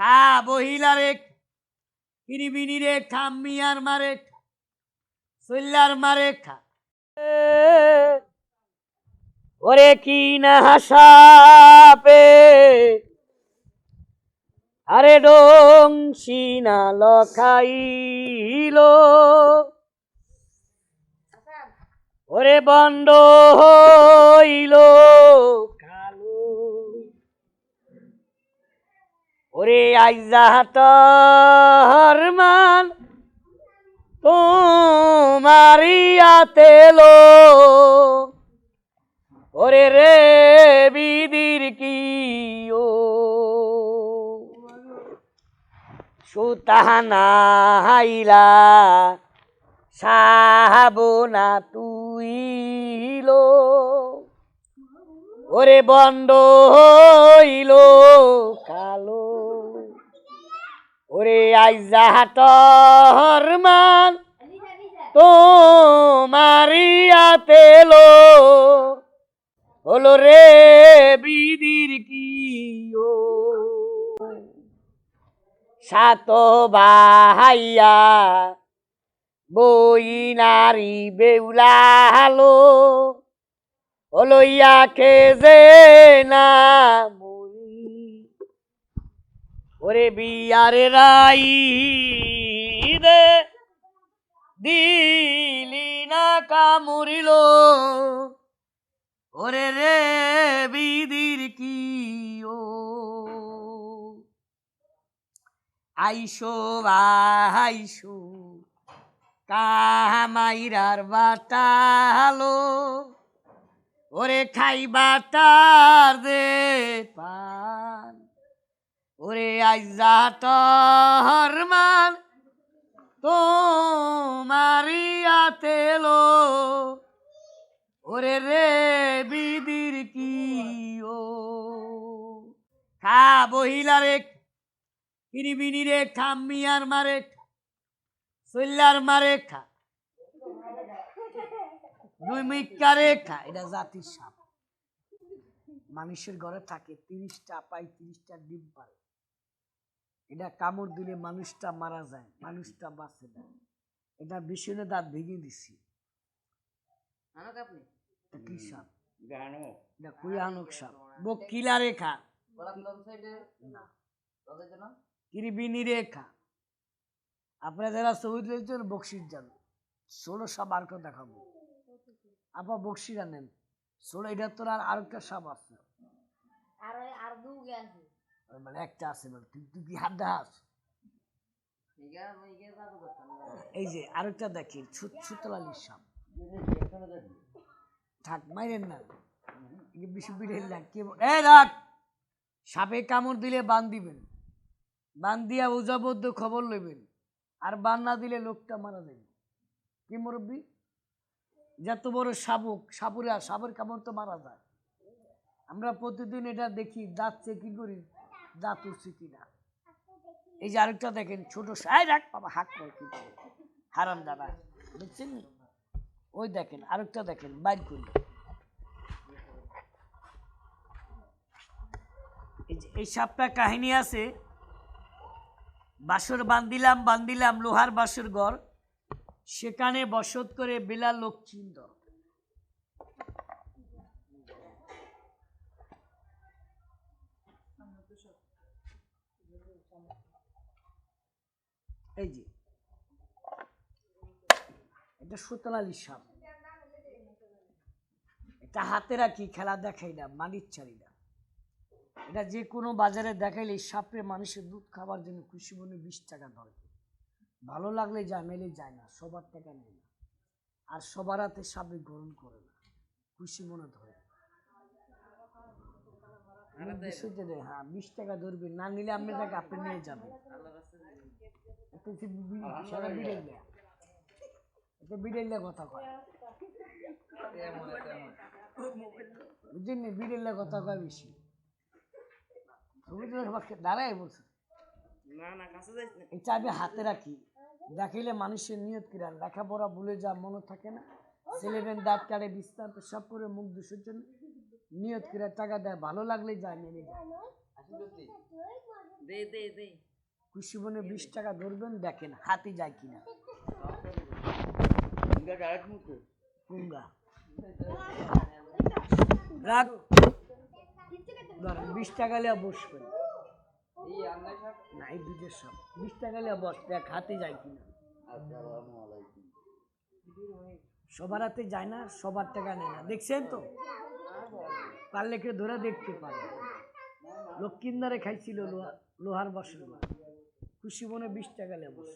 খা বহিলারে কিরিবিনি রে খামিয়ার মারে সল্লার মারে খা ওরে কি না হাসাপে আরে ডং সিনা লখাইল ওরে বন্ড হইল কালো ওরে আইজা হাতর মান তোমারিয়া তেলো ওরে রে বিদির কি ও সুতাহানা হাইলা সাহাবনা তুইল ওরে বন্ড হইল কালো ওরে আইজা হাতর মান তোমারিয়া তেলো হলো রে বিদির কি ও সাত বাহাইয়া বই নারী বেউলালো হলো ইয়াকে যে না মরি ওরে বিয়ারে রাই দে দিলি না কামুরিল ওরে রে বিদির কি ও আইসো আইসো কামাইরার বাটালো ওরে খাইবাটার দে পান ওরে আইজা তহর মান তোমারিয়া তেলো ওরে রে বিদির কি ও খা বহিলারে কিরিবিনি রে খামিয়ার মারে সল্লার মারে খা দুই মিকারে খা এটা জাতির সাপ মানুষের ঘরে থাকে 30টা পাই 30টা ডিম পারে এটা কামড় দিলে মানুষটা মারা যায় মানুষটা বাঁচে না এটা বিষণে দাঁত ভেঙে দিছি কি সাপ এটা কুয়ানক সাপ বকিলা রেখা কিরিবিনি রেখা আপনারা যারা সৌদ রয়েছেন বকশির যান 16 সাপ আর কেউ দেখাবো আপা বকশির আনেন 16 এটা তোর আর একটা সাপ আছে মানে একটা আছে মানে তুই কি হাত দেখাস এই যে আরেকটা দেখি সুতলালির সাপ থাক মাইরেন না বেশি বিড়েল না কি রাখ সাপে কামড় দিলে বান দিবেন বান দিয়া ওজাবদ্ধ খবর লইবেন আর বান না দিলে লোকটা মারা যাবে কি মুরব্বী যত বড় শাবক সাপুরে আর সাপের কামড় তো মারা যায় আমরা প্রতিদিন এটা দেখি দাঁত চেকিং করি দাঁত উঠছে কিনা এই যে আরেকটা দেখেন ছোট রাখ বাবা হাক করে কি হারাম দাদা বুঝছেন ওই দেখেন আরেকটা দেখেন বাইর করি এই সাপটা কাহিনী আছে বাসর বান্দিলাম লোহার বাসর ঘর সেখানে বসত করে বিলাল লক্ষ্মীন্দর এই যে এটা সুতলালি সাপ এটা হাতে রাখি খেলা দেখাই না মানির চারি না এটা যে কোনো বাজারে দেখাইলে সাপে মানুষের দুধ খাবার জন্য খুশি মনে 20 টাকা ধরে ভালো লাগলে যায় মেলে যায় না সবার টাকা নেয় না আর সবার হাতে সাপে গ্রহণ করে না খুশি মনে ধরে হ্যাঁ 20 টাকা ধরবে না নিলে আপনি তাকে আপনি নিয়ে যাবেন বিড়েলে কথা কয় বুঝলেন বিড়েলে কথা কয় বেশি দাঁড়াই বলছে এটা আমি হাতে রাখি দেখাইলে মানুষের নিয়ত কিরা লেখাপড়া ভুলে যা মনে থাকে না ছেলেদের দাঁত কাটে বিস্তার সব করে মুখ দুষের জন্য নিয়ত কিরা টাকা দেয় ভালো লাগলে যায় মেনে যায় খুশি মনে 20 টাকা ধরবেন, দেখেন হাতে যায় কিনা। পুঙ্গা রাখ, ধরেন 20 টাকা লিয়া বসবেন না, এই দুধের সব 20 টাকা লিয়া বস, দেখ হাতে যায় কিনা। সবার হাতে যায় না, সবার টাকা নেয় না, দেখছেন তো? পারলে কেউ ধরে দেখতে পারে। লক্ষ্মীন্দারে খাইছিল লোহার বাসন, খুশি মনে 20 টাকা লিয়া বস।